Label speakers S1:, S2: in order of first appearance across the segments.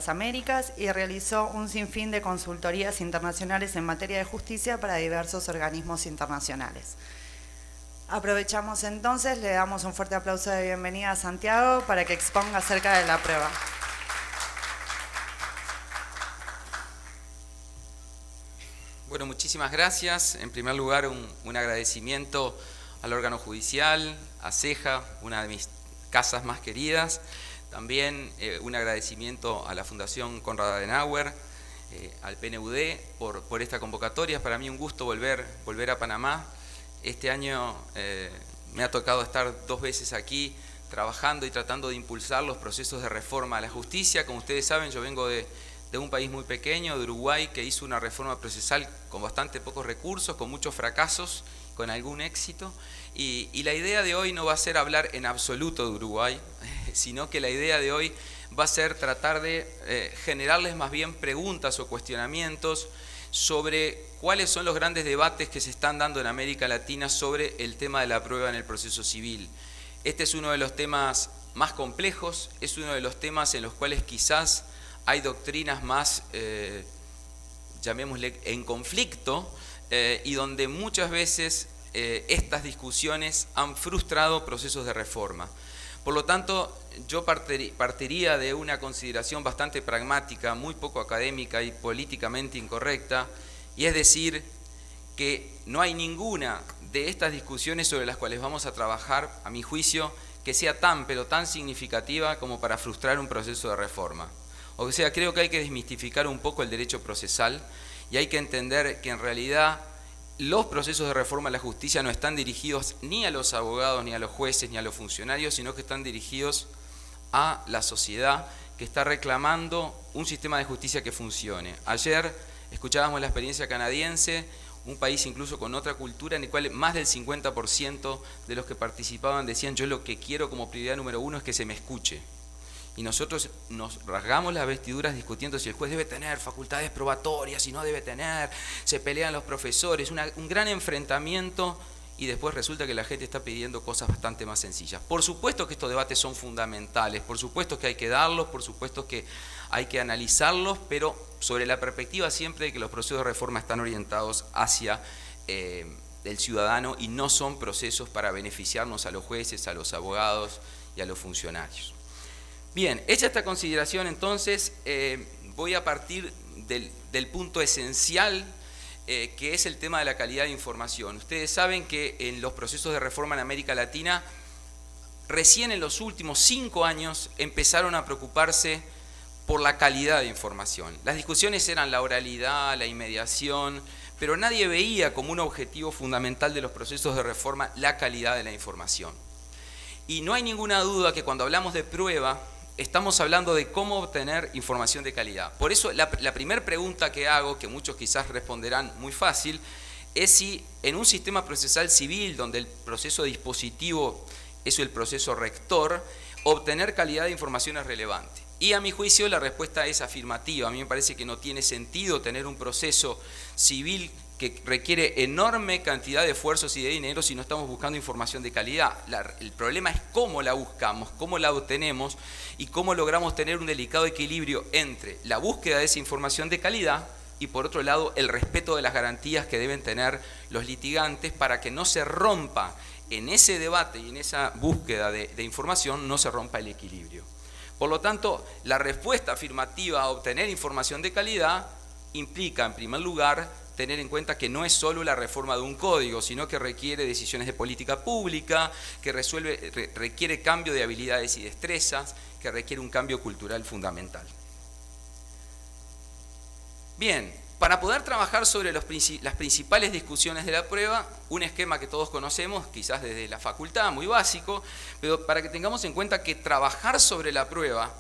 S1: Américas y realizó un sinfín de consultorías internacionales en materia de justicia para diversos organismos internacionales. Aprovechamos entonces, le damos un fuerte aplauso de bienvenida a Santiago para que exponga acerca de la prueba.
S2: Bueno, muchísimas gracias. En primer lugar, un agradecimiento al órgano judicial, a CEJA, una de mis casas más queridas. También un agradecimiento a la Fundación Konrad Adenauer, al PNUD por esta convocatoria. Es para mí un gusto volver a Panamá. Este año me ha tocado estar 2 veces aquí trabajando y tratando de impulsar los procesos de reforma a la justicia. Como ustedes saben, yo vengo de un país muy pequeño, de Uruguay, que hizo una reforma procesal con bastante pocos recursos, con muchos fracasos, con algún éxito. Y la idea de hoy no va a ser hablar en absoluto de Uruguay, sino que la idea de hoy va a ser tratar de generarles más bien preguntas o cuestionamientos sobre cuáles son los grandes debates que se están dando en América Latina sobre el tema de la prueba en el proceso civil. Este es uno de los temas más complejos, es uno de los temas en los cuales quizás hay doctrinas más, llamémosle, en conflicto, y donde muchas veces estas discusiones han frustrado procesos de reforma. Por lo tanto, yo partiría de una consideración bastante pragmática, muy poco académica y políticamente incorrecta, y es decir, que no hay ninguna de estas discusiones sobre las cuales vamos a trabajar, a mi juicio, que sea tan, pero tan significativa como para frustrar un proceso de reforma. O sea, creo que hay que desmistificar un poco el derecho procesal y hay que entender que en realidad los procesos de reforma a la justicia no están dirigidos ni a los abogados, ni a los jueces, ni a los funcionarios, sino que están dirigidos a la sociedad que está reclamando un sistema de justicia que funcione. Ayer escuchábamos la experiencia canadiense, un país incluso con otra cultura en el cual más del 50% de los que participaban decían: yo lo que quiero como prioridad número 1 es que se me escuche. Y nosotros nos rasgamos las vestiduras discutiendo si el juez debe tener facultades probatorias, si no debe tener, se pelean los profesores, un gran enfrentamiento, y después resulta que la gente está pidiendo cosas bastante más sencillas. Por supuesto que estos debates son fundamentales, por supuesto que hay que darlos, por supuesto que hay que analizarlos, pero sobre la perspectiva siempre de que los procesos de reforma están orientados hacia el ciudadano y no son procesos para beneficiarnos a los jueces, a los abogados y a los funcionarios. Bien, hecha esta consideración, entonces voy a partir del punto esencial que es el tema de la calidad de información. Ustedes saben que en los procesos de reforma en América Latina, recién en los últimos 5 años empezaron a preocuparse por la calidad de información. Las discusiones eran la oralidad, la inmediación, pero nadie veía como un objetivo fundamental de los procesos de reforma la calidad de la información. Y no hay ninguna duda que cuando hablamos de prueba, estamos hablando de cómo obtener información de calidad. Por eso la primera pregunta que hago, que muchos quizás responderán muy fácil, es si en un sistema procesal civil, donde el proceso dispositivo es el proceso rector, obtener calidad de información es relevante. Y a mi juicio la respuesta es afirmativa. A mí me parece que no tiene sentido tener un proceso civil que requiere enorme cantidad de esfuerzos y de dinero si no estamos buscando información de calidad. El problema es cómo la buscamos, cómo la obtenemos y cómo logramos tener un delicado equilibrio entre la búsqueda de esa información de calidad y, por otro lado, el respeto de las garantías que deben tener los litigantes para que no se rompa en ese debate y en esa búsqueda de información, no se rompa el equilibrio. Por lo tanto, la respuesta afirmativa a obtener información de calidad implica, en primer lugar, tener en cuenta que no es solo la reforma de un código, sino que requiere decisiones de política pública, que requiere cambio de habilidades y destrezas, que requiere un cambio cultural fundamental. Bien, para poder trabajar sobre las principales discusiones de la prueba, un esquema que todos conocemos, quizás desde la facultad, muy básico, pero para que tengamos en cuenta que trabajar sobre la prueba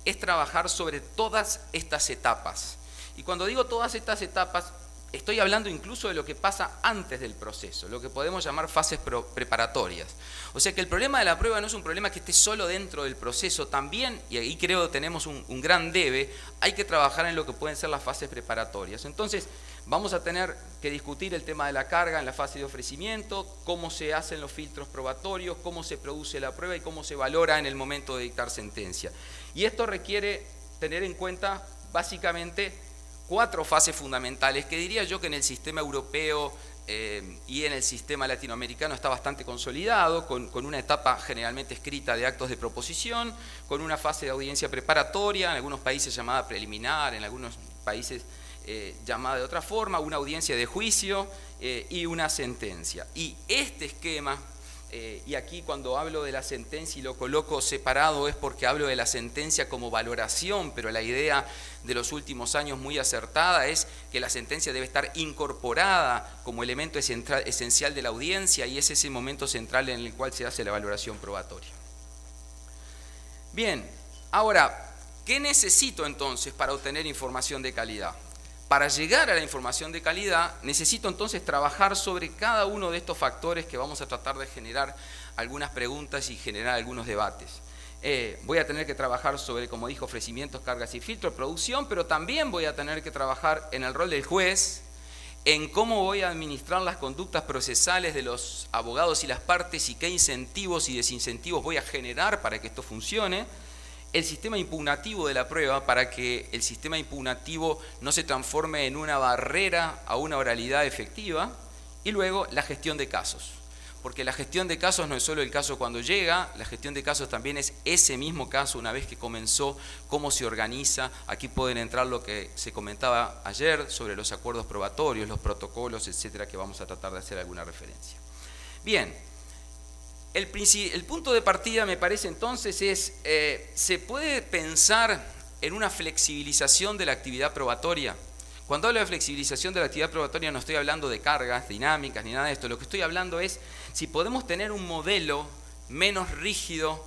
S2: es trabajar sobre todas estas etapas. Y cuando digo todas estas etapas, estoy hablando incluso de lo que pasa antes del proceso, lo que podemos llamar fases preparatorias. O sea que el problema de la prueba no es un problema que esté solo dentro del proceso, también, y ahí creo que tenemos un gran debe, hay que trabajar en lo que pueden ser las fases preparatorias. Entonces, vamos a tener que discutir el tema de la carga en la fase de ofrecimiento, cómo se hacen los filtros probatorios, cómo se produce la prueba y cómo se valora en el momento de dictar sentencia. Y esto requiere tener en cuenta básicamente 4 fases fundamentales que diría yo que en el sistema europeo y en el sistema latinoamericano está bastante consolidado, con una etapa generalmente escrita de actos de proposición, con una fase de audiencia preparatoria, en algunos países llamada preliminar, en algunos países llamada de otra forma, una audiencia de juicio y una sentencia. Y este esquema, y aquí cuando hablo de la sentencia y lo coloco separado es porque hablo de la sentencia como valoración, pero la idea de los últimos años muy acertada es que la sentencia debe estar incorporada como elemento esencial de la audiencia y es ese momento central en el cual se hace la valoración probatoria. Bien, ahora, ¿qué necesito entonces para obtener información de calidad? Para llegar a la información de calidad, necesito entonces trabajar sobre cada uno de estos factores que vamos a tratar de generar algunas preguntas y generar algunos debates. Voy a tener que trabajar sobre, como dijo, ofrecimientos, cargas y filtros, producción, pero también voy a tener que trabajar en el rol del juez, en cómo voy a administrar las conductas procesales de los abogados y las partes y qué incentivos y desincentivos voy a generar para que esto funcione. El sistema impugnativo de la prueba para que el sistema impugnativo no se transforme en una barrera a una oralidad efectiva y luego la gestión de casos. Porque la gestión de casos no es solo el caso cuando llega, la gestión de casos también es ese mismo caso una vez que comenzó, cómo se organiza. Aquí pueden entrar lo que se comentaba ayer sobre los acuerdos probatorios, los protocolos, etcétera, que vamos a tratar de hacer alguna referencia. Bien. El punto de partida me parece entonces es, ¿se puede pensar en una flexibilización de la actividad probatoria? Cuando hablo de flexibilización de la actividad probatoria no estoy hablando de cargas dinámicas ni nada de esto, lo que estoy hablando es si podemos tener un modelo menos rígido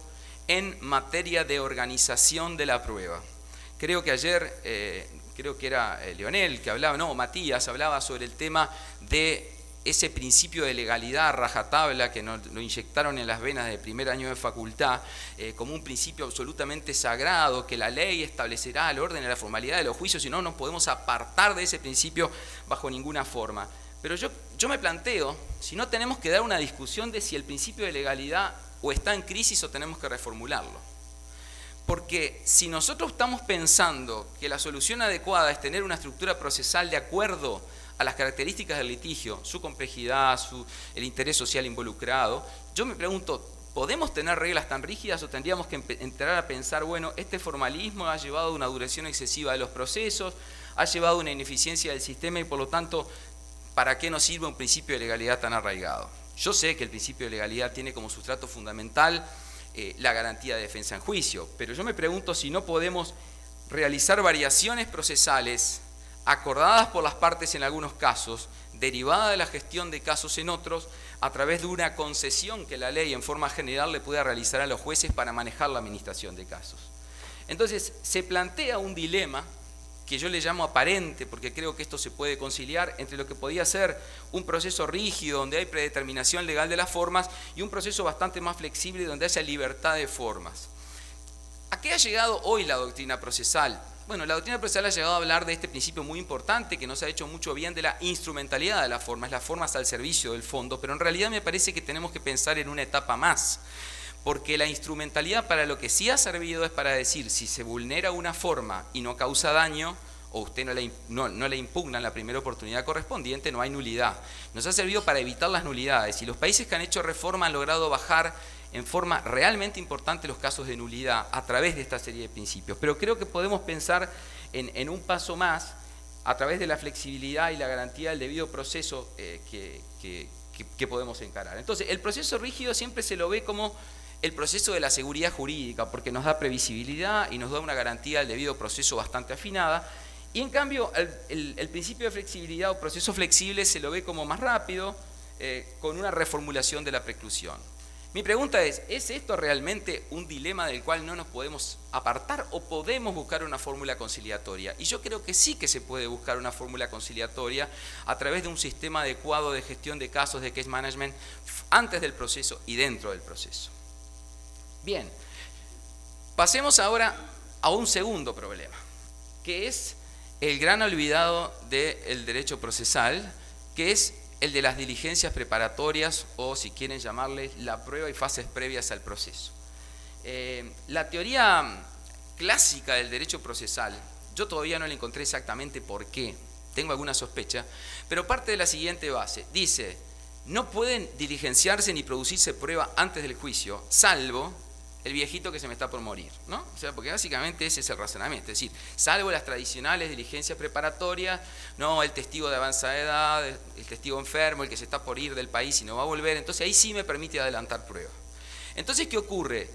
S2: en materia de organización de la prueba. Creo que ayer, creo que era Leonel que hablaba, no, Matías hablaba sobre el tema de ese principio de legalidad a rajatabla que nos lo inyectaron en las venas de primer año de facultad, como un principio absolutamente sagrado, que la ley establecerá el orden y la formalidad de los juicios y no nos podemos apartar de ese principio bajo ninguna forma. Pero yo me planteo, si no tenemos que dar una discusión de si el principio de legalidad o está en crisis o tenemos que reformularlo. Porque si nosotros estamos pensando que la solución adecuada es tener una estructura procesal de acuerdo a las características del litigio, su complejidad, el interés social involucrado, yo me pregunto, ¿podemos tener reglas tan rígidas o tendríamos que entrar a pensar, bueno, este formalismo ha llevado a una duración excesiva de los procesos, ha llevado a una ineficiencia del sistema y por lo tanto, ¿para qué nos sirve un principio de legalidad tan arraigado? Yo sé que el principio de legalidad tiene como sustrato fundamental la garantía de defensa en juicio, pero yo me pregunto si no podemos realizar variaciones procesales acordadas por las partes en algunos casos, derivada de la gestión de casos en otros, a través de una concesión que la ley en forma general le pueda realizar a los jueces para manejar la administración de casos. Entonces, se plantea un dilema que yo le llamo aparente, porque creo que esto se puede conciliar entre lo que podía ser un proceso rígido, donde hay predeterminación legal de las formas, y un proceso bastante más flexible, donde haya libertad de formas. ¿A qué ha llegado hoy la doctrina procesal? Bueno, la doctrina procesal ha llegado a hablar de este principio muy importante que nos ha hecho mucho bien de la instrumentalidad de las formas al servicio del fondo, pero en realidad me parece que tenemos que pensar en una etapa más, porque la instrumentalidad para lo que sí ha servido es para decir si se vulnera una forma y no causa daño, o usted no le impugna en la primera oportunidad correspondiente, no hay nulidad. Nos ha servido para evitar las nulidades y los países que han hecho reforma han logrado bajar en forma realmente importante los casos de nulidad a través de esta serie de principios. Pero creo que podemos pensar en un paso más a través de la flexibilidad y la garantía del debido proceso que podemos encarar. Entonces, el proceso rígido siempre se lo ve como el proceso de la seguridad jurídica, porque nos da previsibilidad y nos da una garantía del debido proceso bastante afinada. Y en cambio, el principio de flexibilidad o proceso flexible se lo ve como más rápido, con una reformulación de la preclusión. Mi pregunta ¿es esto realmente un dilema del cual no nos podemos apartar o podemos buscar una fórmula conciliatoria? Y yo creo que sí que se puede buscar una fórmula conciliatoria a través de un sistema adecuado de gestión de casos de case management antes del proceso y dentro del proceso. Bien, pasemos ahora a un segundo problema, que es el gran olvidado del derecho procesal, que es el de las diligencias preparatorias o, si quieren llamarle, la prueba y fases previas al proceso. La teoría clásica del derecho procesal, yo todavía no le encontré exactamente por qué, tengo alguna sospecha, pero parte de la siguiente base. Dice, no pueden diligenciarse ni producirse prueba antes del juicio, salvo el viejito que se me está por morir, ¿no? O sea, porque básicamente ese es el razonamiento, es decir, salvo las tradicionales diligencias preparatorias, no el testigo de avanzada edad, el testigo enfermo, el que se está por ir del país y no va a volver, entonces ahí sí me permite adelantar pruebas. Entonces, ¿qué ocurre?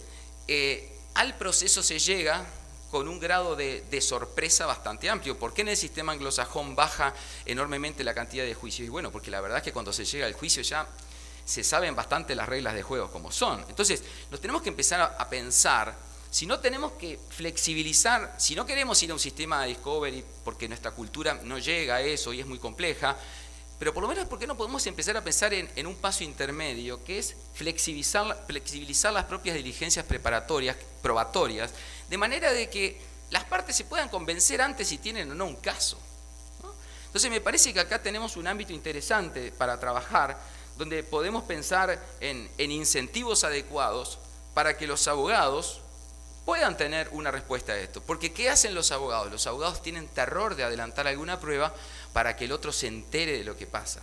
S2: Al proceso se llega con un grado de sorpresa bastante amplio. ¿Por qué en el sistema anglosajón baja enormemente la cantidad de juicios? Y bueno, porque la verdad es que cuando se llega al juicio ya se saben bastante las reglas de juego como son. Entonces, nos tenemos que empezar a pensar, si no tenemos que flexibilizar, si no queremos ir a un sistema de discovery, porque nuestra cultura no llega a eso y es muy compleja, pero por lo menos, ¿por qué no podemos empezar a pensar en un paso intermedio, que es flexibilizar las propias diligencias preparatorias, probatorias, de manera de que las partes se puedan convencer antes si tienen o no un caso, ¿no? Entonces me parece que acá tenemos un ámbito interesante para trabajar, donde podemos pensar en incentivos adecuados para que los abogados puedan tener una respuesta a esto. Porque ¿qué hacen los abogados? Los abogados tienen terror de adelantar alguna prueba para que el otro se entere de lo que pasa.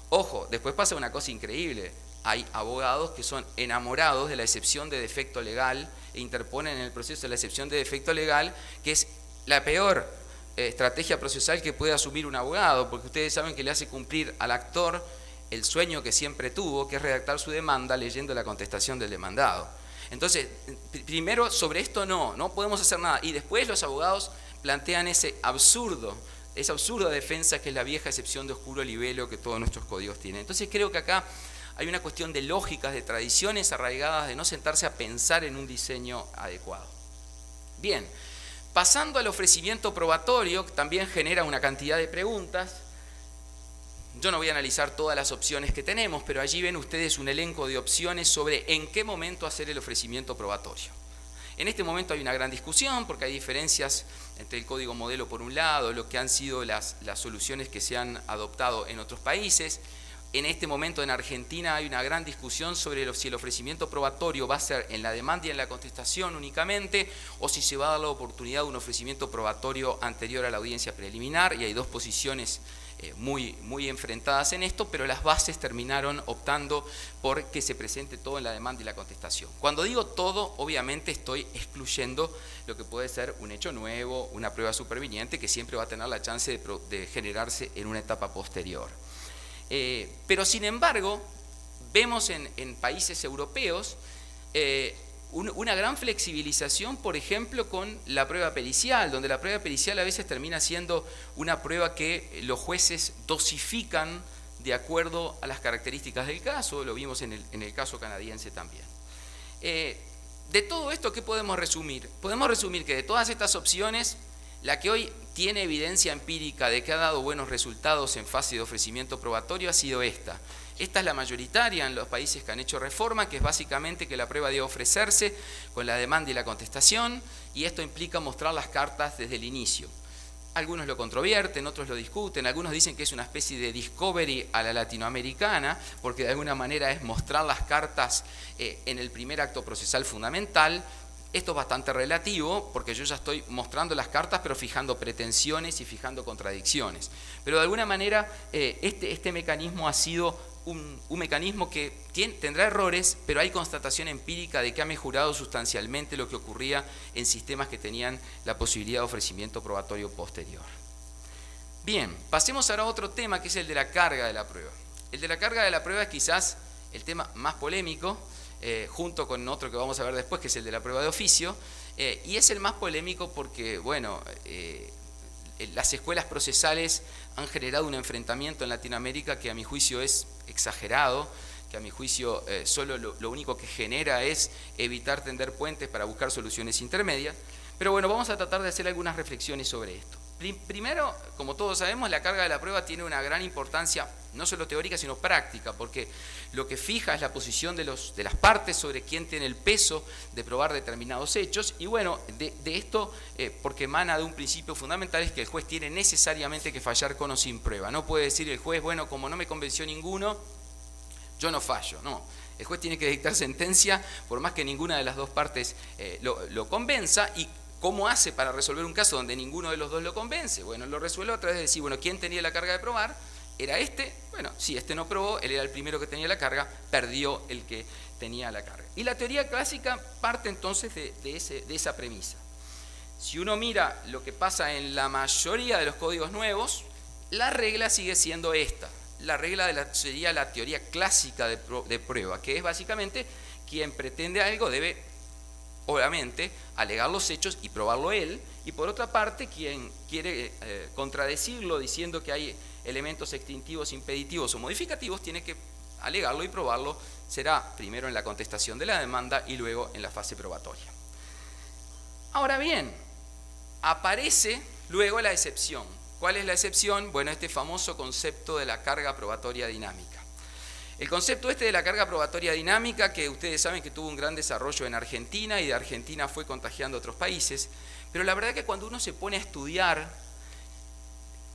S2: Ojo, después pasa una cosa increíble. Hay abogados que son enamorados de la excepción de defecto legal e interponen en el proceso la excepción de defecto legal, que es la peor estrategia procesal que puede asumir un abogado, porque ustedes saben que le hace cumplir al actor el sueño que siempre tuvo, que es redactar su demanda leyendo la contestación del demandado. Entonces, primero sobre esto no podemos hacer nada. Y después los abogados plantean esa absurda defensa que es la vieja excepción de oscuro libelo que todos nuestros códigos tienen. Entonces creo que acá hay una cuestión de lógicas, de tradiciones arraigadas, de no sentarse a pensar en un diseño adecuado. Bien, pasando al ofrecimiento probatorio, que también genera una cantidad de preguntas. Yo no voy a analizar todas las opciones que tenemos, pero allí ven ustedes un elenco de opciones sobre en qué momento hacer el ofrecimiento probatorio. En este momento hay una gran discusión porque hay diferencias entre el código modelo por un lado, lo que han sido las soluciones que se han adoptado en otros países. En este momento en Argentina hay una gran discusión sobre si el ofrecimiento probatorio va a ser en la demanda y en la contestación únicamente, o si se va a dar la oportunidad de un ofrecimiento probatorio anterior a la audiencia preliminar, y hay dos posiciones muy enfrentadas en esto, pero las bases terminaron optando por que se presente todo en la demanda y la contestación. Cuando digo todo, obviamente estoy excluyendo lo que puede ser un hecho nuevo, una prueba superviniente, que siempre va a tener la chance de generarse en una etapa posterior. Pero sin embargo, vemos en países europeos una gran flexibilización, por ejemplo, con la prueba pericial, donde la prueba pericial a veces termina siendo una prueba que los jueces dosifican de acuerdo a las características del caso, lo vimos en el caso canadiense también. De todo esto, ¿qué podemos resumir? Podemos resumir que de todas estas opciones, la que hoy tiene evidencia empírica de que ha dado buenos resultados en fase de ofrecimiento probatorio ha sido esta. Esta es la mayoritaria en los países que han hecho reforma, que es básicamente que la prueba debe ofrecerse con la demanda y la contestación, y esto implica mostrar las cartas desde el inicio. Algunos lo controvierten, otros lo discuten, algunos dicen que es una especie de discovery a la latinoamericana, porque de alguna manera es mostrar las cartas en el primer acto procesal fundamental. Esto es bastante relativo, porque yo ya estoy mostrando las cartas, pero fijando pretensiones y fijando contradicciones. Pero de alguna manera este mecanismo ha sido un mecanismo que tendrá errores, pero hay constatación empírica de que ha mejorado sustancialmente lo que ocurría en sistemas que tenían la posibilidad de ofrecimiento probatorio posterior. Bien, pasemos ahora a otro tema, que es el de la carga de la prueba. El de la carga de la prueba es quizás el tema más polémico, junto con otro que vamos a ver después, que es el de la prueba de oficio, y es el más polémico porque, bueno, las escuelas procesales han generado un enfrentamiento en Latinoamérica que a mi juicio es exagerado, que a mi juicio solo lo único que genera es evitar tender puentes para buscar soluciones intermedias. Pero bueno, vamos a tratar de hacer algunas reflexiones sobre esto. Primero, como todos sabemos, la carga de la prueba tiene una gran importancia, no solo teórica, sino práctica, porque lo que fija es la posición de las partes sobre quién tiene el peso de probar determinados hechos, y bueno, de esto, porque emana de un principio fundamental, es que el juez tiene necesariamente que fallar con o sin prueba. No puede decir el juez, bueno, como no me convenció ninguno, yo no fallo, no. El juez tiene que dictar sentencia, por más que ninguna de las dos partes lo convenza, y ¿Cómo hace para resolver un caso donde ninguno de los dos lo convence? Bueno, lo resuelve a través de decir, bueno, ¿quién tenía la carga de probar? ¿Era este? Bueno, si este no probó, él era el primero que tenía la carga, perdió el que tenía la carga. Y la teoría clásica parte entonces de esa premisa. Si uno mira lo que pasa en la mayoría de los códigos nuevos, la regla sigue siendo esta. La regla sería la teoría clásica de prueba, que es básicamente quien pretende algo debe, obviamente, alegar los hechos y probarlo él, y por otra parte, quien quiere contradecirlo diciendo que hay elementos extintivos, impeditivos o modificativos, tiene que alegarlo y probarlo, será primero en la contestación de la demanda y luego en la fase probatoria. Ahora bien, aparece luego la excepción. ¿Cuál es la excepción? Bueno, este famoso concepto de la carga probatoria dinámica. El concepto de la carga probatoria dinámica, que ustedes saben que tuvo un gran desarrollo en Argentina y de Argentina fue contagiando a otros países, pero la verdad que cuando uno se pone a estudiar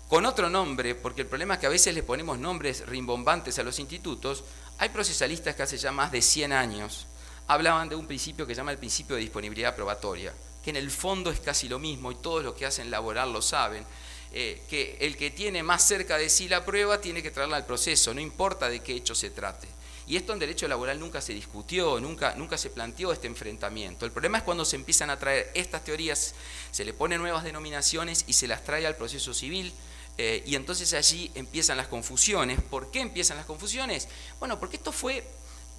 S2: con otro nombre, porque el problema es que a veces le ponemos nombres rimbombantes a los institutos, hay procesalistas que hace ya más de 100 años hablaban de un principio que se llama el principio de disponibilidad probatoria, que en el fondo es casi lo mismo y todos los que hacen laboral lo saben, que el que tiene más cerca de sí la prueba tiene que traerla al proceso, no importa de qué hecho se trate. Y esto en derecho laboral nunca se discutió, nunca se planteó este enfrentamiento. El problema es cuando se empiezan a traer estas teorías, se le ponen nuevas denominaciones y se las trae al proceso civil, y entonces allí empiezan las confusiones. ¿Por qué empiezan las confusiones? Bueno, porque esto fue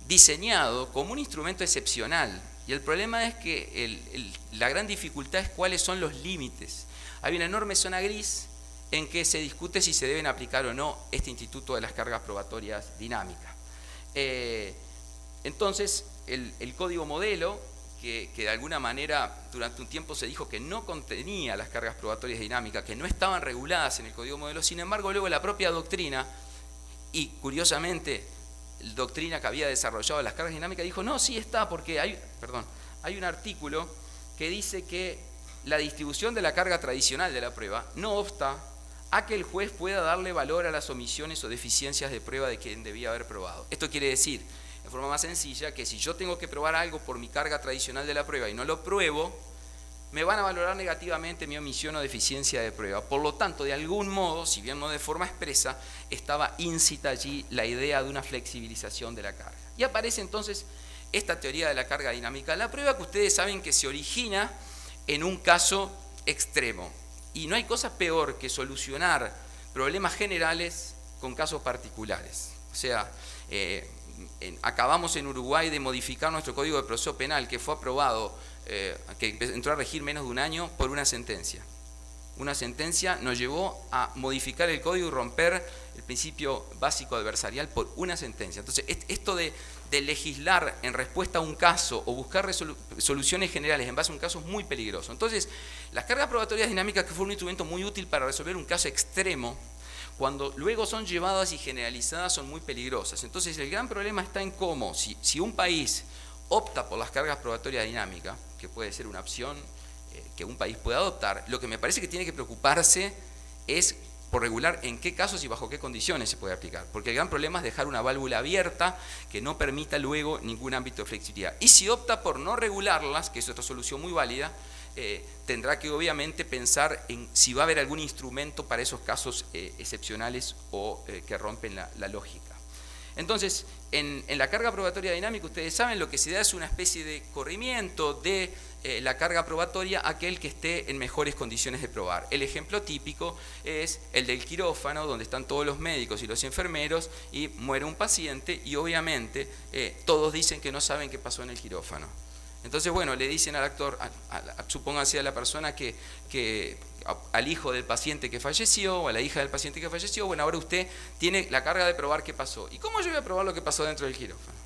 S2: diseñado como un instrumento excepcional, y el problema es que la gran dificultad es cuáles son los límites. Hay una enorme zona gris en que se discute si se deben aplicar o no este instituto de las cargas probatorias dinámicas. Entonces, el código modelo, que de alguna manera durante un tiempo se dijo que no contenía las cargas probatorias dinámicas, que no estaban reguladas en el código modelo, sin embargo, luego la propia doctrina, y curiosamente, la doctrina que había desarrollado las cargas dinámicas, dijo, no, sí está, porque hay un artículo que dice que la distribución de la carga tradicional de la prueba no obsta a que el juez pueda darle valor a las omisiones o deficiencias de prueba de quien debía haber probado. Esto quiere decir, de forma más sencilla, que si yo tengo que probar algo por mi carga tradicional de la prueba y no lo pruebo, me van a valorar negativamente mi omisión o deficiencia de prueba. Por lo tanto, de algún modo, si bien no de forma expresa, estaba íncita allí la idea de una flexibilización de la carga. Y aparece entonces esta teoría de la carga dinámica. La prueba que ustedes saben que se origina en un caso extremo. Y no hay cosa peor que solucionar problemas generales con casos particulares. O sea, acabamos en Uruguay de modificar nuestro Código de Proceso Penal, que fue aprobado, que entró a regir menos de un año por una sentencia. Una sentencia nos llevó a modificar el código y romper el principio básico adversarial por una sentencia. Entonces, esto de legislar en respuesta a un caso o buscar soluciones generales en base a un caso es muy peligroso. Entonces, las cargas probatorias dinámicas, que fue un instrumento muy útil para resolver un caso extremo, cuando luego son llevadas y generalizadas son muy peligrosas. Entonces, el gran problema está en cómo, si un país opta por las cargas probatorias dinámicas, que puede ser una opción que un país pueda adoptar, lo que me parece que tiene que preocuparse es por regular en qué casos y bajo qué condiciones se puede aplicar, porque el gran problema es dejar una válvula abierta que no permita luego ningún ámbito de flexibilidad. Y si opta por no regularlas, que es otra solución muy válida, tendrá que obviamente pensar en si va a haber algún instrumento para esos casos excepcionales o que rompen la lógica. Entonces, en la carga probatoria dinámica, ustedes saben, lo que se da es una especie de corrimiento de la carga probatoria a aquel que esté en mejores condiciones de probar. El ejemplo típico es el del quirófano, donde están todos los médicos y los enfermeros y muere un paciente y obviamente todos dicen que no saben qué pasó en el quirófano. Entonces, bueno, le dicen al actor, supónganse a la persona al hijo del paciente que falleció o a la hija del paciente que falleció, bueno, ahora usted tiene la carga de probar qué pasó. ¿Y cómo yo voy a probar lo que pasó dentro del quirófano?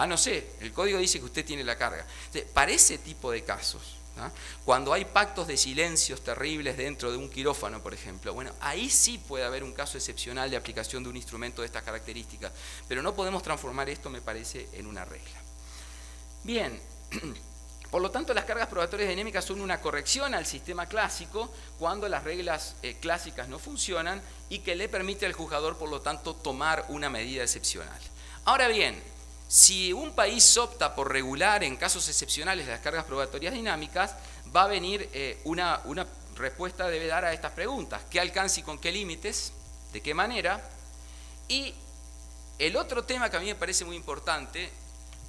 S2: No sé, el código dice que usted tiene la carga. Entonces, para ese tipo de casos, ¿no? Cuando hay pactos de silencios terribles dentro de un quirófano, por ejemplo, bueno, ahí sí puede haber un caso excepcional de aplicación de un instrumento de estas características, pero no podemos transformar esto, me parece, en una regla. Bien. Por lo tanto, las cargas probatorias dinámicas son una corrección al sistema clásico cuando las reglas clásicas no funcionan y que le permite al juzgador, por lo tanto, tomar una medida excepcional. Ahora bien, si un país opta por regular en casos excepcionales las cargas probatorias dinámicas, va a venir una respuesta debe dar a estas preguntas. ¿Qué alcance y con qué límites? ¿De qué manera? Y el otro tema que a mí me parece muy importante,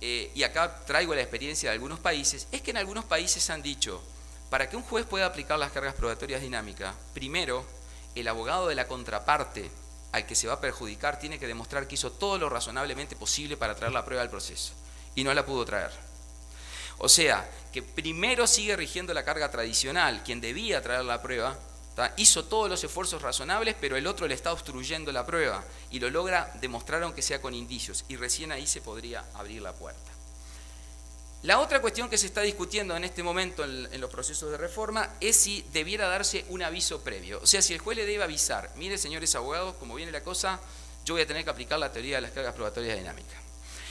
S2: y acá traigo la experiencia de algunos países, es que en algunos países han dicho, para que un juez pueda aplicar las cargas probatorias dinámicas, primero, el abogado de la contraparte al que se va a perjudicar tiene que demostrar que hizo todo lo razonablemente posible para traer la prueba al proceso, y no la pudo traer. O sea, que primero sigue rigiendo la carga tradicional, quien debía traer la prueba, hizo todos los esfuerzos razonables, pero el otro le está obstruyendo la prueba y lo logra demostrar aunque sea con indicios, y recién ahí se podría abrir la puerta. La otra cuestión que se está discutiendo en este momento en los procesos de reforma es si debiera darse un aviso previo. O sea, si el juez le debe avisar, mire señores abogados, como viene la cosa, yo voy a tener que aplicar la teoría de las cargas probatorias dinámicas.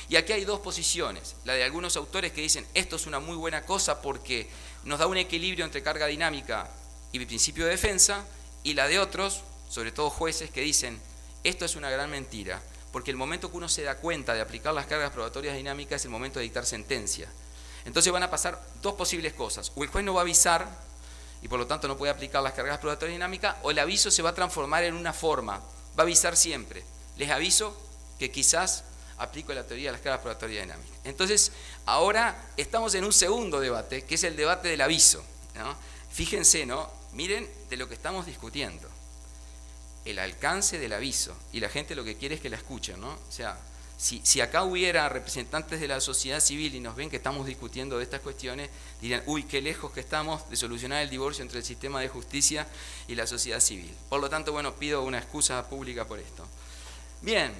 S2: Y aquí hay dos posiciones, la de algunos autores que dicen esto es una muy buena cosa porque nos da un equilibrio entre carga dinámica y principio de defensa, y la de otros, sobre todo jueces, que dicen esto es una gran mentira, porque el momento que uno se da cuenta de aplicar las cargas probatorias dinámicas es el momento de dictar sentencia. Entonces van a pasar dos posibles cosas, o el juez no va a avisar y por lo tanto no puede aplicar las cargas probatorias dinámicas, o el aviso se va a transformar en una forma, va a avisar siempre, les aviso que quizás aplico la teoría de las cargas probatorias dinámicas. Entonces ahora estamos en un segundo debate, que es el debate del aviso, ¿no? Fíjense, ¿no? Miren de lo que estamos discutiendo, el alcance del aviso, y la gente lo que quiere es que la escuchen, ¿no? O sea, si acá hubiera representantes de la sociedad civil y nos ven que estamos discutiendo de estas cuestiones, dirían, uy, qué lejos que estamos de solucionar el divorcio entre el sistema de justicia y la sociedad civil. Por lo tanto, bueno, pido una excusa pública por esto. Bien,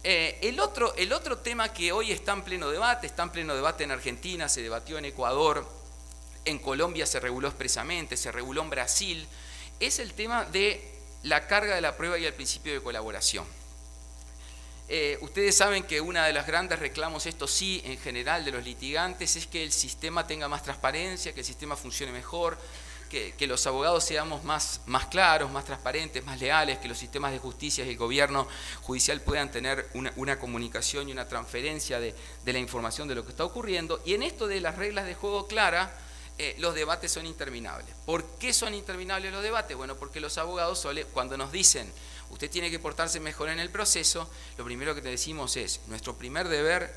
S2: el otro tema que hoy está en pleno debate en Argentina, se debatió en Ecuador, en Colombia se reguló expresamente, se reguló en Brasil, es el tema de la carga de la prueba y el principio de colaboración. Ustedes saben que una de los grandes reclamos, esto sí, en general de los litigantes, es que el sistema tenga más transparencia, que el sistema funcione mejor, que los abogados seamos más claros, más transparentes, más leales, que los sistemas de justicia y el gobierno judicial puedan tener una comunicación y una transferencia de la información de lo que está ocurriendo. Y en esto de las reglas de juego claras, los debates son interminables. ¿Por qué son interminables los debates? Bueno, porque los abogados cuando nos dicen usted tiene que portarse mejor en el proceso, lo primero que te decimos es, nuestro primer deber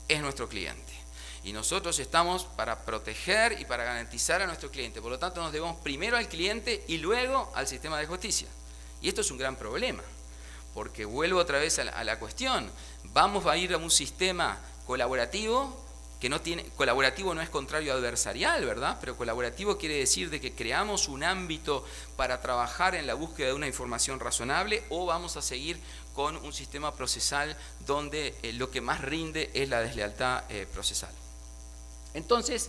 S2: es nuestro cliente. Y nosotros estamos para proteger y para garantizar a nuestro cliente. Por lo tanto, nos debemos primero al cliente y luego al sistema de justicia. Y esto es un gran problema, porque vuelvo otra vez a la cuestión. Vamos a ir a un sistema colaborativo, colaborativo no es contrario a adversarial, ¿verdad? Pero colaborativo quiere decir de que creamos un ámbito para trabajar en la búsqueda de una información razonable, o vamos a seguir con un sistema procesal donde lo que más rinde es la deslealtad procesal. Entonces,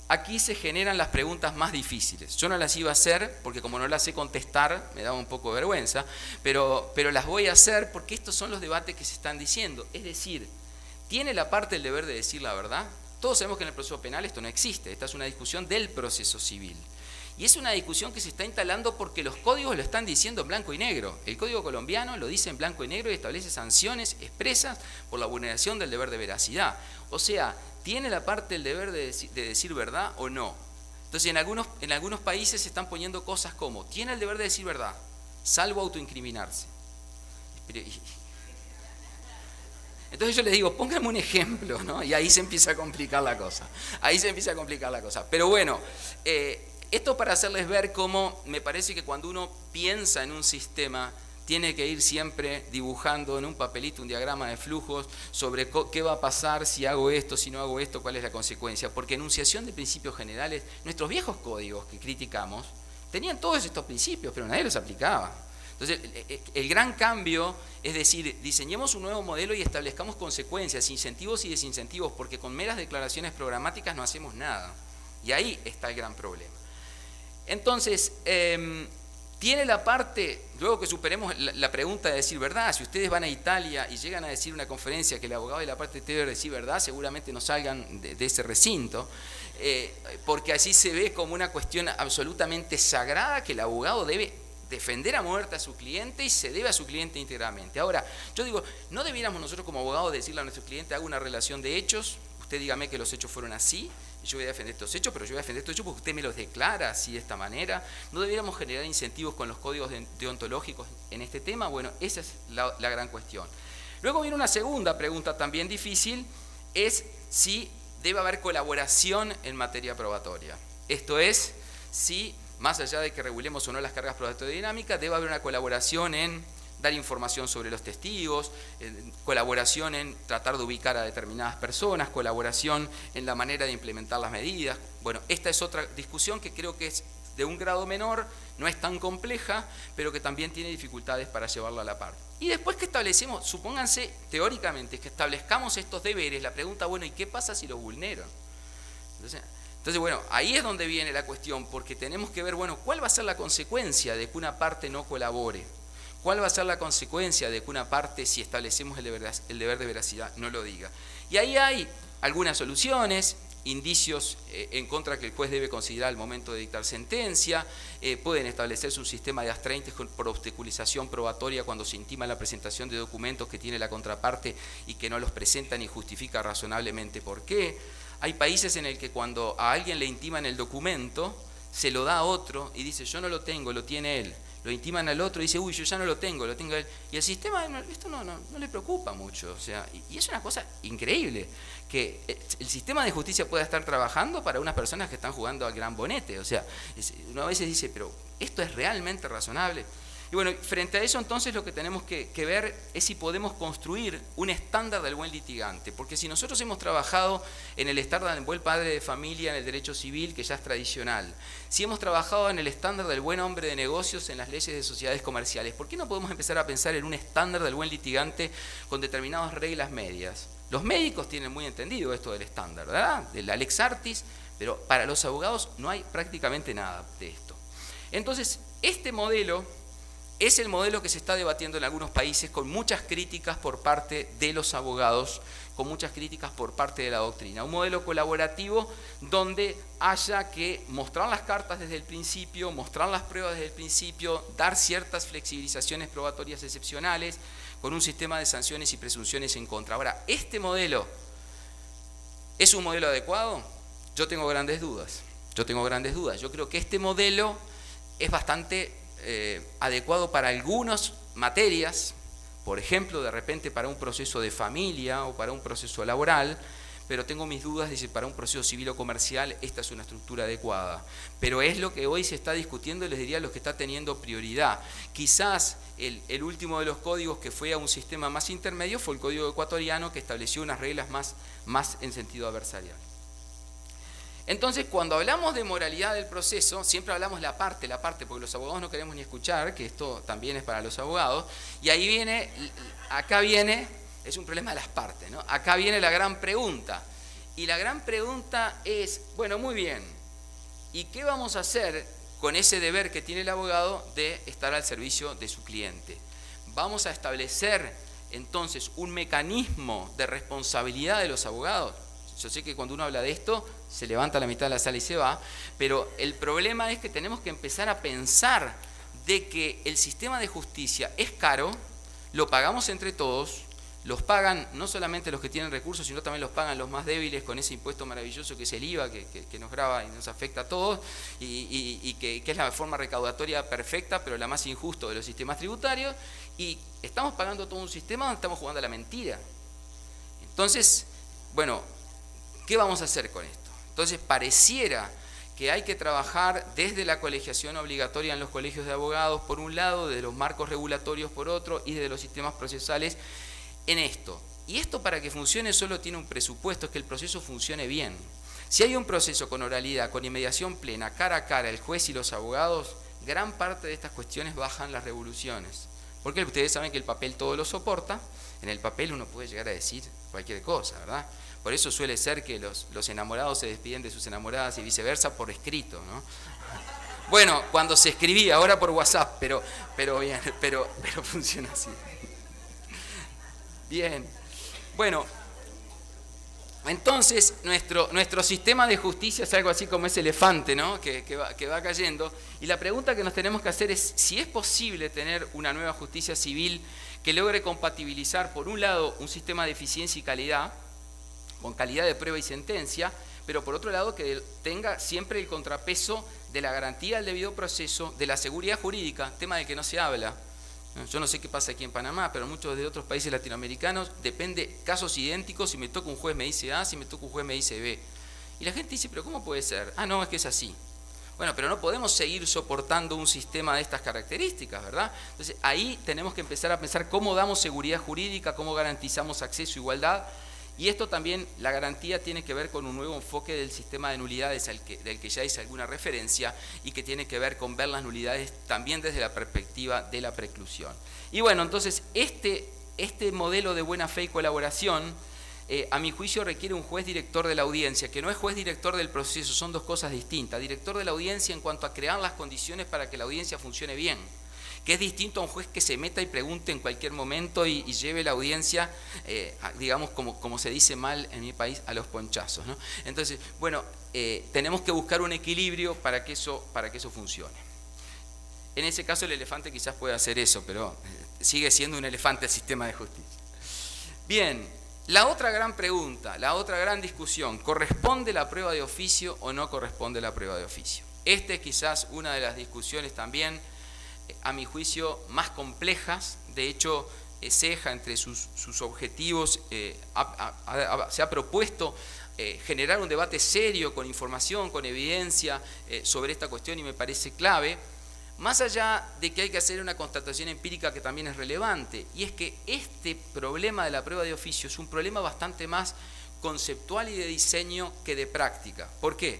S2: aquí se generan las preguntas más difíciles. Yo no las iba a hacer porque como no las sé contestar, me daba un poco de vergüenza, pero las voy a hacer porque estos son los debates que se están diciendo. Es decir, ¿tiene la parte el deber de decir la verdad? Todos sabemos que en el proceso penal esto no existe, esta es una discusión del proceso civil. Y es una discusión que se está instalando porque los códigos lo están diciendo en blanco y negro. El código colombiano lo dice en blanco y negro y establece sanciones expresas por la vulneración del deber de veracidad. O sea, ¿tiene la parte el deber de decir verdad o no? Entonces en algunos países se están poniendo cosas como, tiene el deber de decir verdad, salvo autoincriminarse. Entonces yo les digo, pónganme un ejemplo, ¿no? Y ahí se empieza a complicar la cosa. Pero bueno, esto para hacerles ver cómo me parece que cuando uno piensa en un sistema, tiene que ir siempre dibujando en un papelito un diagrama de flujos sobre qué va a pasar si hago esto, si no hago esto, cuál es la consecuencia. Porque enunciación de principios generales, nuestros viejos códigos que criticamos, tenían todos estos principios, pero nadie los aplicaba. Entonces, el gran cambio es decir, diseñemos un nuevo modelo y establezcamos consecuencias, incentivos y desincentivos, porque con meras declaraciones programáticas no hacemos nada. Y ahí está el gran problema. Entonces, tiene la parte, luego que superemos la pregunta de decir verdad, si ustedes van a Italia y llegan a decir una conferencia que el abogado de la parte debe decir verdad, seguramente no salgan de ese recinto, porque así se ve como una cuestión absolutamente sagrada que el abogado debe defender a muerte a su cliente y se debe a su cliente íntegramente. Ahora, yo digo, ¿no debiéramos nosotros como abogados decirle a nuestro cliente, haga una relación de hechos, usted dígame que los hechos fueron así, yo voy a defender estos hechos, pero yo voy a defender estos hechos porque usted me los declara así de esta manera. ¿No deberíamos generar incentivos con los códigos deontológicos en este tema? Bueno, esa es la gran cuestión. Luego viene una segunda pregunta también difícil, es si debe haber colaboración en materia probatoria. Esto es, si más allá de que regulemos o no las cargas probatorias dinámicas, debe haber una colaboración en dar información sobre los testigos, colaboración en tratar de ubicar a determinadas personas, colaboración en la manera de implementar las medidas. Bueno, esta es otra discusión que creo que es de un grado menor, no es tan compleja, pero que también tiene dificultades para llevarla a la par. Y después que establecemos, supónganse teóricamente que establezcamos estos deberes, la pregunta, bueno, ¿y qué pasa si los vulnero? Entonces, bueno, ahí es donde viene la cuestión, porque tenemos que ver, bueno, ¿cuál va a ser la consecuencia de que una parte no colabore? ¿Cuál va a ser la consecuencia de que una parte, si establecemos el deber de veracidad, no lo diga? Y ahí hay algunas soluciones, indicios en contra que el juez debe considerar al momento de dictar sentencia, pueden establecerse un sistema de astraintes por obstaculización probatoria cuando se intima la presentación de documentos que tiene la contraparte y que no los presenta ni justifica razonablemente por qué. Hay países en el que cuando a alguien le intiman el documento, se lo da a otro y dice, yo no lo tengo, lo tiene él. Lo intiman al otro y dice, uy, yo ya no lo tengo él. Y el sistema, esto no le preocupa mucho. O sea, y es una cosa increíble que el sistema de justicia pueda estar trabajando para unas personas que están jugando al gran bonete. O sea, uno a veces dice, pero ¿esto es realmente razonable? Y bueno, frente a eso entonces lo que tenemos que ver es si podemos construir un estándar del buen litigante, porque si nosotros hemos trabajado en el estándar del buen padre de familia en el derecho civil, que ya es tradicional, si hemos trabajado en el estándar del buen hombre de negocios en las leyes de sociedades comerciales, ¿por qué no podemos empezar a pensar en un estándar del buen litigante con determinadas reglas medias? Los médicos tienen muy entendido esto del estándar, ¿verdad? De la lex artis, pero para los abogados no hay prácticamente nada de esto. Entonces, este modelo es el modelo que se está debatiendo en algunos países con muchas críticas por parte de los abogados, con muchas críticas por parte de la doctrina. Un modelo colaborativo donde haya que mostrar las cartas desde el principio, mostrar las pruebas desde el principio, dar ciertas flexibilizaciones probatorias excepcionales, con un sistema de sanciones y presunciones en contra. Ahora, ¿este modelo es un modelo adecuado? Yo tengo grandes dudas. Yo creo que este modelo es bastante adecuado para algunas materias, por ejemplo, de repente para un proceso de familia o para un proceso laboral, pero tengo mis dudas de si para un proceso civil o comercial esta es una estructura adecuada. Pero es lo que hoy se está discutiendo y les diría lo que está teniendo prioridad. Quizás el último de los códigos que fue a un sistema más intermedio fue el código ecuatoriano, que estableció unas reglas más en sentido adversarial. Entonces, cuando hablamos de moralidad del proceso, siempre hablamos la parte, porque los abogados no queremos ni escuchar, que esto también es para los abogados, y ahí acá viene, es un problema de las partes, ¿no? Acá viene la gran pregunta, y la gran pregunta es, bueno, muy bien, ¿y qué vamos a hacer con ese deber que tiene el abogado de estar al servicio de su cliente? ¿Vamos a establecer entonces un mecanismo de responsabilidad de los abogados? Yo sé que cuando uno habla de esto, se levanta la mitad de la sala y se va, pero el problema es que tenemos que empezar a pensar de que el sistema de justicia es caro, lo pagamos entre todos, los pagan no solamente los que tienen recursos, sino también los pagan los más débiles con ese impuesto maravilloso que es el IVA, que nos grava y nos afecta a todos, y que es la forma recaudatoria perfecta, pero la más injusta de los sistemas tributarios, y estamos pagando todo un sistema donde estamos jugando a la mentira. Entonces, bueno, ¿qué vamos a hacer con esto? Entonces, pareciera que hay que trabajar desde la colegiación obligatoria en los colegios de abogados, por un lado, desde los marcos regulatorios por otro, y desde los sistemas procesales en esto. Y esto, para que funcione, solo tiene un presupuesto, es que el proceso funcione bien. Si hay un proceso con oralidad, con inmediación plena, cara a cara, el juez y los abogados, gran parte de estas cuestiones bajan las revoluciones. Porque ustedes saben que el papel todo lo soporta, en el papel uno puede llegar a decir cualquier cosa, ¿verdad? Por eso suele ser que los enamorados se despiden de sus enamoradas y viceversa por escrito, ¿no? Bueno, cuando se escribía, ahora por WhatsApp, pero bien, pero funciona así. Bien, bueno, entonces nuestro sistema de justicia es algo así como ese elefante, ¿no? que va cayendo, y la pregunta que nos tenemos que hacer es si es posible tener una nueva justicia civil que logre compatibilizar, por un lado, un sistema de eficiencia y calidad, con calidad de prueba y sentencia, pero por otro lado que tenga siempre el contrapeso de la garantía del debido proceso, de la seguridad jurídica, tema del que no se habla. Yo no sé qué pasa aquí en Panamá, pero en muchos de otros países latinoamericanos depende casos idénticos, si me toca un juez me dice A, si me toca un juez me dice B. Y la gente dice, pero ¿cómo puede ser? Ah, no, es que es así. Bueno, pero no podemos seguir soportando un sistema de estas características, ¿verdad? Entonces ahí tenemos que empezar a pensar cómo damos seguridad jurídica, cómo garantizamos acceso e igualdad. Y esto también, la garantía tiene que ver con un nuevo enfoque del sistema de nulidades del que ya hice alguna referencia y que tiene que ver con ver las nulidades también desde la perspectiva de la preclusión. Y bueno, entonces este modelo de buena fe y colaboración, a mi juicio requiere un juez director de la audiencia, que no es juez director del proceso, son dos cosas distintas. Director de la audiencia en cuanto a crear las condiciones para que la audiencia funcione bien, que es distinto a un juez que se meta y pregunte en cualquier momento y lleve la audiencia, digamos, como se dice mal en mi país, a los ponchazos, ¿no? Entonces, bueno, tenemos que buscar un equilibrio para que eso funcione. En ese caso el elefante quizás pueda hacer eso, pero sigue siendo un elefante el sistema de justicia. Bien, la otra gran pregunta, la otra gran discusión, ¿corresponde la prueba de oficio o no corresponde la prueba de oficio? Esta es quizás una de las discusiones también, a mi juicio, más complejas. De hecho, CEJA, entre sus objetivos, se ha propuesto generar un debate serio, con información, con evidencia, sobre esta cuestión, y me parece clave, más allá de que hay que hacer una constatación empírica que también es relevante, y es que este problema de la prueba de oficio es un problema bastante más conceptual y de diseño que de práctica. ¿Por qué?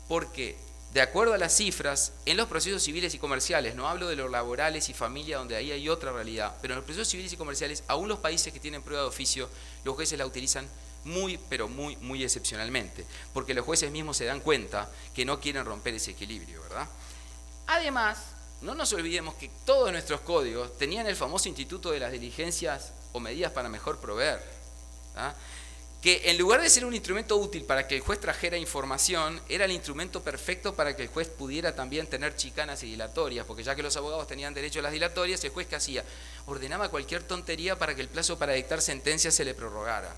S2: Porque de acuerdo a las cifras, en los procesos civiles y comerciales, no hablo de los laborales y familia, donde ahí hay otra realidad, pero en los procesos civiles y comerciales, aún los países que tienen prueba de oficio, los jueces la utilizan muy, pero muy, muy excepcionalmente, porque los jueces mismos se dan cuenta que no quieren romper ese equilibrio, ¿verdad? Además, no nos olvidemos que todos nuestros códigos tenían el famoso instituto de las diligencias o medidas para mejor proveer, ¿ah? Que en lugar de ser un instrumento útil para que el juez trajera información, era el instrumento perfecto para que el juez pudiera también tener chicanas y dilatorias, porque ya que los abogados tenían derecho a las dilatorias, el juez ¿qué hacía? Ordenaba cualquier tontería para que el plazo para dictar sentencia se le prorrogara.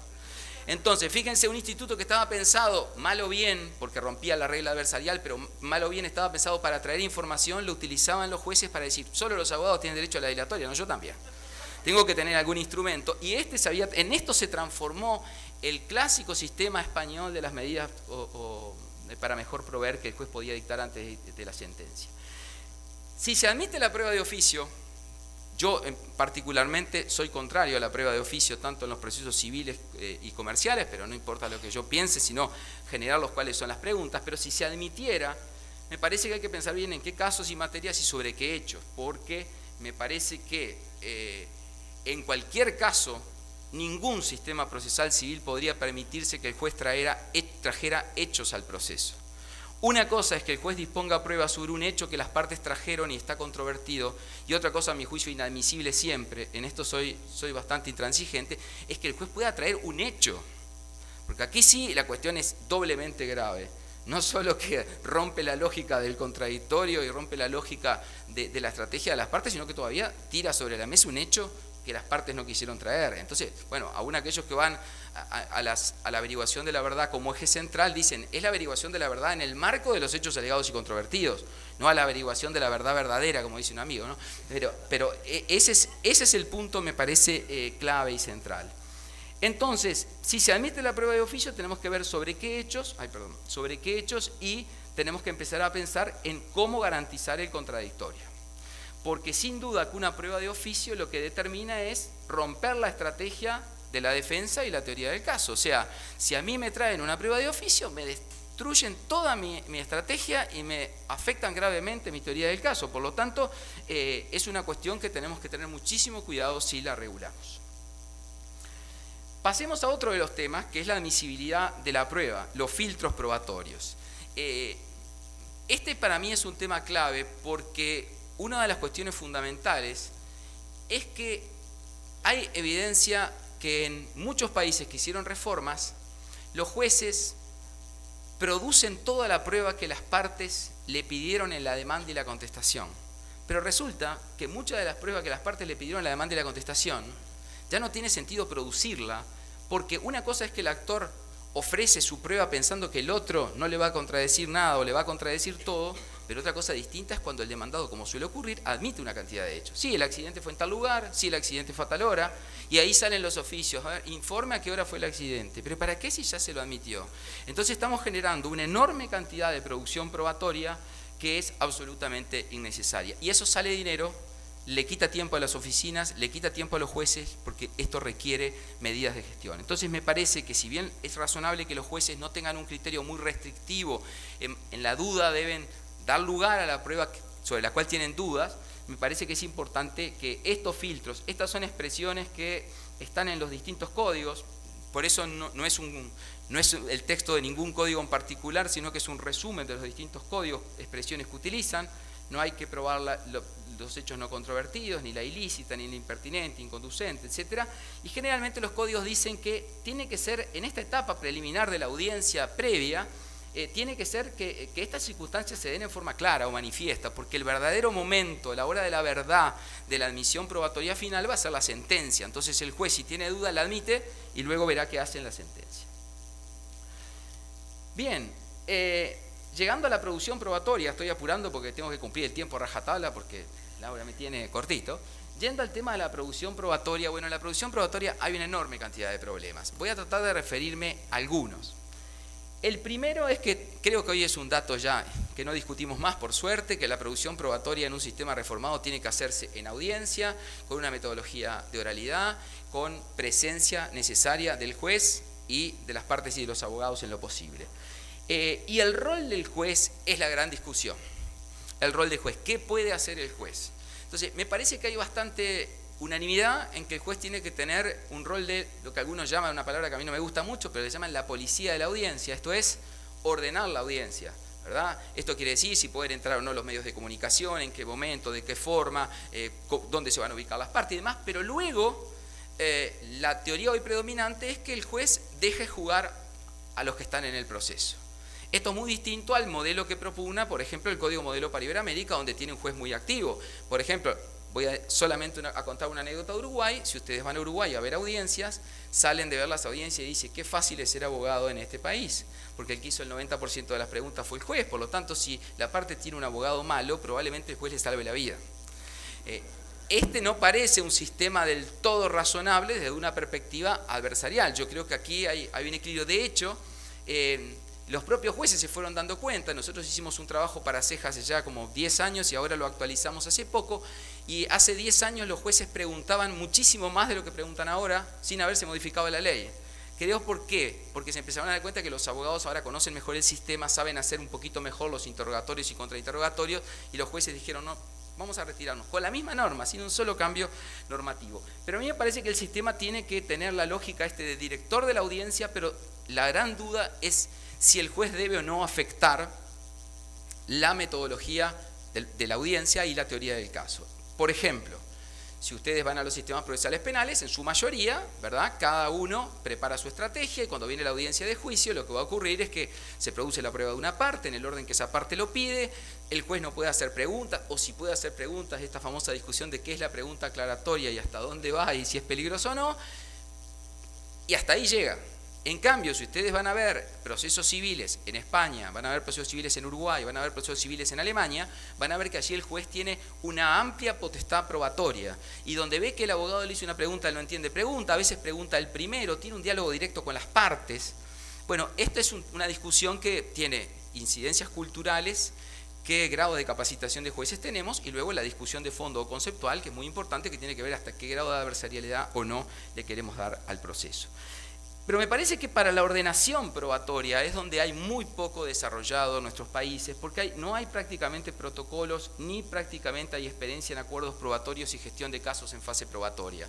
S2: Entonces, fíjense, un instituto que estaba pensado, mal o bien, porque rompía la regla adversarial, pero mal o bien estaba pensado para traer información, lo utilizaban los jueces para decir, solo los abogados tienen derecho a la dilatoria, no, yo también. Tengo que tener algún instrumento, y en esto se transformó el clásico sistema español de las medidas para mejor proveer que el juez podía dictar antes de la sentencia. Si se admite la prueba de oficio, yo particularmente soy contrario a la prueba de oficio tanto en los procesos civiles y comerciales, pero no importa lo que yo piense, sino generar los cuales son las preguntas, pero si se admitiera, me parece que hay que pensar bien en qué casos y materias y sobre qué hechos, porque me parece que en cualquier caso, ningún sistema procesal civil podría permitirse que el juez trajera hechos al proceso. Una cosa es que el juez disponga pruebas sobre un hecho que las partes trajeron y está controvertido, y otra cosa, a mi juicio, inadmisible siempre, en esto soy bastante intransigente, es que el juez pueda traer un hecho. Porque aquí sí la cuestión es doblemente grave. No solo que rompe la lógica del contradictorio y rompe la lógica de la estrategia de las partes, sino que todavía tira sobre la mesa un hecho que las partes no quisieron traer. Entonces, bueno, aún aquellos que van a la averiguación de la verdad como eje central dicen, es la averiguación de la verdad en el marco de los hechos alegados y controvertidos, no a la averiguación de la verdad verdadera, como dice un amigo, ¿no? Pero ese es el punto, me parece, clave y central. Entonces, si se admite la prueba de oficio, tenemos que ver sobre qué hechos, y tenemos que empezar a pensar en cómo garantizar el contradictorio. Porque sin duda que una prueba de oficio lo que determina es romper la estrategia de la defensa y la teoría del caso. O sea, si a mí me traen una prueba de oficio, me destruyen toda mi estrategia y me afectan gravemente mi teoría del caso. Por lo tanto, es una cuestión que tenemos que tener muchísimo cuidado si la regulamos. Pasemos a otro de los temas, que es la admisibilidad de la prueba, los filtros probatorios. Este para mí es un tema clave porque una de las cuestiones fundamentales es que hay evidencia que en muchos países que hicieron reformas, los jueces producen toda la prueba que las partes le pidieron en la demanda y la contestación. Pero resulta que muchas de las pruebas que las partes le pidieron en la demanda y la contestación, ya no tiene sentido producirla, porque una cosa es que el actor ofrece su prueba pensando que el otro no le va a contradecir nada o le va a contradecir todo, pero otra cosa distinta es cuando el demandado, como suele ocurrir, admite una cantidad de hechos. Sí, el accidente fue en tal lugar, sí, el accidente fue a tal hora, y ahí salen los oficios, a ver, informe a qué hora fue el accidente, pero ¿para qué si ya se lo admitió? Entonces estamos generando una enorme cantidad de producción probatoria que es absolutamente innecesaria, y eso sale dinero, le quita tiempo a las oficinas, le quita tiempo a los jueces, porque esto requiere medidas de gestión. Entonces me parece que si bien es razonable que los jueces no tengan un criterio muy restrictivo, en la duda deben dar lugar a la prueba sobre la cual tienen dudas, me parece que es importante que estos filtros, estas son expresiones que están en los distintos códigos, por eso no es el texto de ningún código en particular, sino que es un resumen de los distintos códigos, expresiones que utilizan. No hay que probar los hechos no controvertidos, ni la ilícita, ni la impertinente, inconducente, etc. Y generalmente los códigos dicen que tiene que ser, en esta etapa preliminar de la audiencia previa, tiene que ser que estas circunstancias se den en forma clara o manifiesta, porque el verdadero momento, la hora de la verdad de la admisión probatoria final va a ser la sentencia. Entonces el juez, si tiene duda, la admite y luego verá qué hace en la sentencia. Bien, llegando a la producción probatoria, estoy apurando porque tengo que cumplir el tiempo a rajatabla porque Laura me tiene cortito. Yendo al tema de la producción probatoria, bueno, en la producción probatoria hay una enorme cantidad de problemas. Voy a tratar de referirme a algunos. El primero es que creo que hoy es un dato ya que no discutimos más, por suerte, que la producción probatoria en un sistema reformado tiene que hacerse en audiencia, con una metodología de oralidad, con presencia necesaria del juez y de las partes y de los abogados en lo posible. Y el rol del juez es la gran discusión. El rol del juez, ¿qué puede hacer el juez? Entonces, me parece que hay bastante unanimidad en que el juez tiene que tener un rol de lo que algunos llaman, una palabra que a mí no me gusta mucho, pero le llaman la policía de la audiencia, esto es, ordenar la audiencia, ¿verdad? Esto quiere decir si pueden entrar o no los medios de comunicación, en qué momento, de qué forma, dónde se van a ubicar las partes y demás, pero luego la teoría hoy predominante es que el juez deje jugar a los que están en el proceso. Esto es muy distinto al modelo que propugna, por ejemplo, el Código Modelo para Iberoamérica, donde tiene un juez muy activo. Por ejemplo, voy solamente a contar una anécdota de Uruguay. Si ustedes van a Uruguay a ver audiencias, salen de ver las audiencias y dicen, qué fácil es ser abogado en este país, porque el que hizo el 90% de las preguntas fue el juez. Por lo tanto, si la parte tiene un abogado malo, probablemente el juez le salve la vida. Este no parece un sistema del todo razonable desde una perspectiva adversarial. Yo creo que aquí hay un equilibrio. De hecho, los propios jueces se fueron dando cuenta. Nosotros hicimos un trabajo para CEJA hace ya como 10 años y ahora lo actualizamos hace poco. Y hace 10 años los jueces preguntaban muchísimo más de lo que preguntan ahora sin haberse modificado la ley. Creo ¿por qué? Porque se empezaron a dar cuenta que los abogados ahora conocen mejor el sistema, saben hacer un poquito mejor los interrogatorios y contrainterrogatorios, y los jueces dijeron, no, vamos a retirarnos, con la misma norma, sin un solo cambio normativo. Pero a mí me parece que el sistema tiene que tener la lógica de director de la audiencia, pero la gran duda es si el juez debe o no afectar la metodología de la audiencia y la teoría del caso. Por ejemplo, si ustedes van a los sistemas procesales penales, en su mayoría, ¿verdad?, cada uno prepara su estrategia y cuando viene la audiencia de juicio lo que va a ocurrir es que se produce la prueba de una parte en el orden que esa parte lo pide, el juez no puede hacer preguntas, o si puede hacer preguntas, esta famosa discusión de qué es la pregunta aclaratoria y hasta dónde va y si es peligroso o no, y hasta ahí llega. En cambio, si ustedes van a ver procesos civiles en España, van a ver procesos civiles en Uruguay, van a ver procesos civiles en Alemania, van a ver que allí el juez tiene una amplia potestad probatoria. Y donde ve que el abogado le hizo una pregunta, él no entiende pregunta, a veces pregunta el primero, tiene un diálogo directo con las partes. Bueno, esta es una discusión que tiene incidencias culturales, qué grado de capacitación de jueces tenemos, y luego la discusión de fondo o conceptual, que es muy importante, que tiene que ver hasta qué grado de adversarialidad o no le queremos dar al proceso. Pero me parece que para la ordenación probatoria es donde hay muy poco desarrollado en nuestros países, porque no hay prácticamente protocolos, ni prácticamente hay experiencia en acuerdos probatorios y gestión de casos en fase probatoria.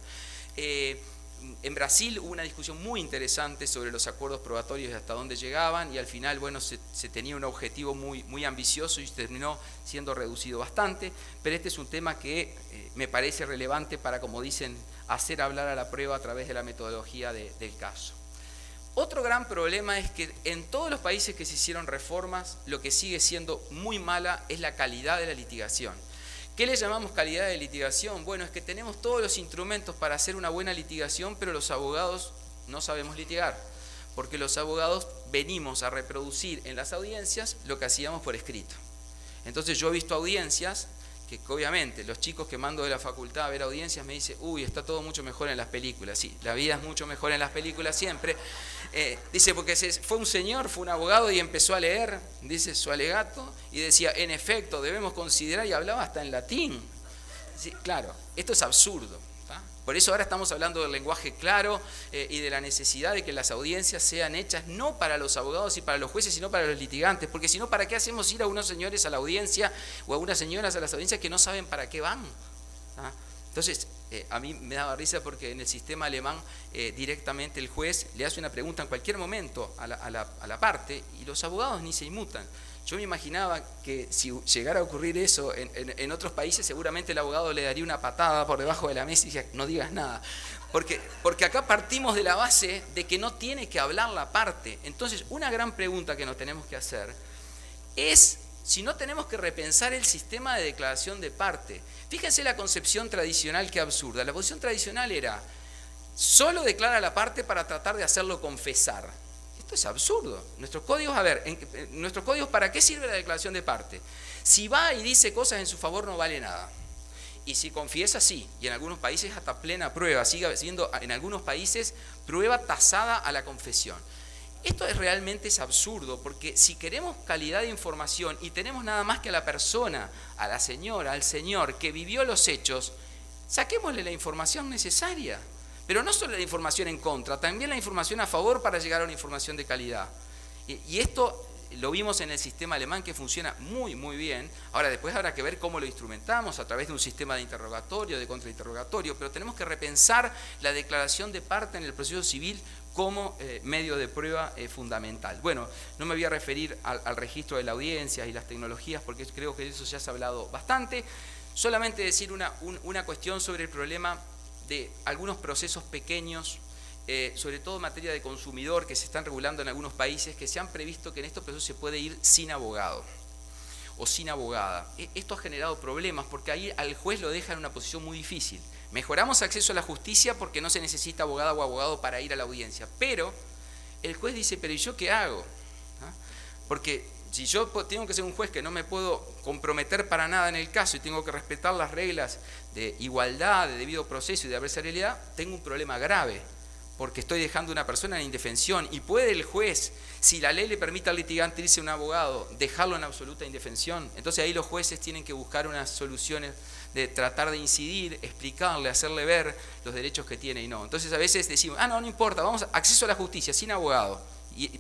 S2: En Brasil hubo una discusión muy interesante sobre los acuerdos probatorios y hasta dónde llegaban, y al final, bueno, se tenía un objetivo muy ambicioso y terminó siendo reducido bastante, pero este es un tema que me parece relevante para, como dicen, hacer hablar a la prueba a través de la metodología del caso. Otro gran problema es que en todos los países que se hicieron reformas, lo que sigue siendo muy mala es la calidad de la litigación. ¿Qué le llamamos calidad de litigación? Bueno, es que tenemos todos los instrumentos para hacer una buena litigación, pero los abogados no sabemos litigar. porque los abogados venimos a reproducir en las audiencias lo que hacíamos por escrito. Entonces yo he visto audiencias que obviamente los chicos que mando de la facultad a ver audiencias me dicen, uy, está todo mucho mejor en las películas. Sí, la vida es mucho mejor en las películas siempre. Dice, porque fue un señor, fue un abogado y empezó a leer, dice, su alegato, y decía, en efecto, debemos considerar, y hablaba hasta en latín. Sí, claro, esto es absurdo. Por eso ahora estamos hablando del lenguaje claro y de la necesidad de que las audiencias sean hechas no para los abogados y para los jueces, sino para los litigantes, porque si no, ¿para qué hacemos ir a unos señores a la audiencia o a unas señoras a las audiencias que no saben para qué van? Entonces, a mí me daba risa porque en el sistema alemán directamente el juez le hace una pregunta en cualquier momento a la parte y los abogados ni se inmutan. Yo me imaginaba que si llegara a ocurrir eso en otros países, seguramente el abogado le daría una patada por debajo de la mesa y decía, no digas nada. Porque acá partimos de la base de que no tiene que hablar la parte. Entonces, una gran pregunta que nos tenemos que hacer es si no tenemos que repensar el sistema de declaración de parte. Fíjense la concepción tradicional que absurda. La posición tradicional era, solo declara la parte para tratar de hacerlo confesar. Esto es absurdo. Nuestros códigos, nuestros códigos, ¿para qué sirve la declaración de parte? Si va y dice cosas en su favor no vale nada. Y si confiesa, sí. Y en algunos países hasta plena prueba. Sigue siendo en algunos países prueba tasada a la confesión. Esto realmente es absurdo, porque si queremos calidad de información y tenemos nada más que a la persona, a la señora, al señor que vivió los hechos, saquémosle la información necesaria. Pero no solo la información en contra, también la información a favor para llegar a una información de calidad. Y esto lo vimos en el sistema alemán que funciona muy, muy bien. Ahora, después habrá que ver cómo lo instrumentamos a través de un sistema de interrogatorio, de contrainterrogatorio, pero tenemos que repensar la declaración de parte en el proceso civil como medio de prueba fundamental. Bueno, no me voy a referir al registro de la audiencia y las tecnologías, porque creo que de eso ya se ha hablado bastante. Solamente decir una cuestión sobre el problema de algunos procesos pequeños, sobre todo en materia de consumidor, que se están regulando en algunos países, que se han previsto que en estos procesos se puede ir sin abogado o sin abogada. Esto ha generado problemas porque ahí al juez lo deja en una posición muy difícil. Mejoramos acceso a la justicia porque no se necesita abogada o abogado para ir a la audiencia, pero el juez dice, pero ¿y yo qué hago? Porque si yo tengo que ser un juez que no me puedo comprometer para nada en el caso y tengo que respetar las reglas de igualdad, de debido proceso y de adversarialidad, tengo un problema grave, porque estoy dejando a una persona en indefensión. Y puede el juez, si la ley le permite al litigante irse a un abogado, dejarlo en absoluta indefensión. Entonces ahí los jueces tienen que buscar unas soluciones de tratar de incidir, explicarle, hacerle ver los derechos que tiene y no. Entonces a veces decimos, no importa, vamos a acceso a la justicia sin abogado,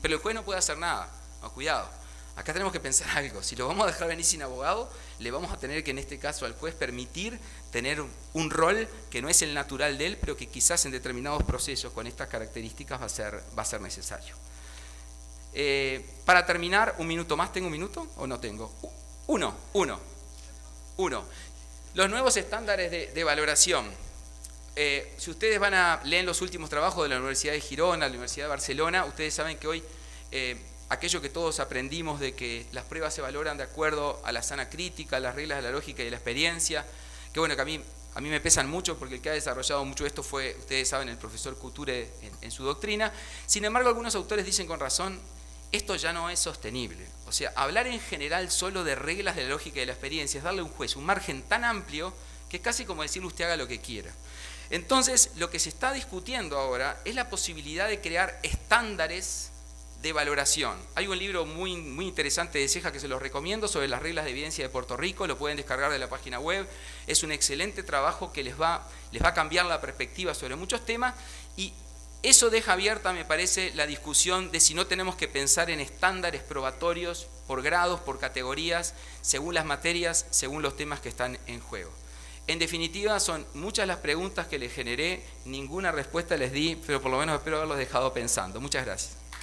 S2: pero el juez no puede hacer nada. No, cuidado. Acá tenemos que pensar algo, si lo vamos a dejar venir sin abogado, le vamos a tener que en este caso al juez permitir tener un rol que no es el natural de él, pero que quizás en determinados procesos con estas características va a ser necesario. Para terminar, un minuto más, ¿tengo un minuto o no tengo? Uno. Los nuevos estándares de valoración. Si ustedes van a leer los últimos trabajos de la Universidad de Girona, la Universidad de Barcelona, ustedes saben que hoy aquello que todos aprendimos de que las pruebas se valoran de acuerdo a la sana crítica, a las reglas de la lógica y de la experiencia, que bueno, que a mí me pesan mucho porque el que ha desarrollado mucho esto fue, ustedes saben, el profesor Couture en su doctrina. Sin embargo, algunos autores dicen con razón, esto ya no es sostenible. O sea, hablar en general solo de reglas de la lógica y de la experiencia es darle a un juez un margen tan amplio que es casi como decirle usted haga lo que quiera. Entonces, lo que se está discutiendo ahora es la posibilidad de crear estándares de valoración. Hay un libro muy, muy interesante de Ceja que se los recomiendo sobre las reglas de evidencia de Puerto Rico, lo pueden descargar de la página web. Es un excelente trabajo que les va a cambiar la perspectiva sobre muchos temas y eso deja abierta, me parece, la discusión de si no tenemos que pensar en estándares probatorios por grados, por categorías, según las materias, según los temas que están en juego. En definitiva, son muchas las preguntas que les generé, ninguna respuesta les di, pero por lo menos espero haberlos dejado pensando. Muchas gracias.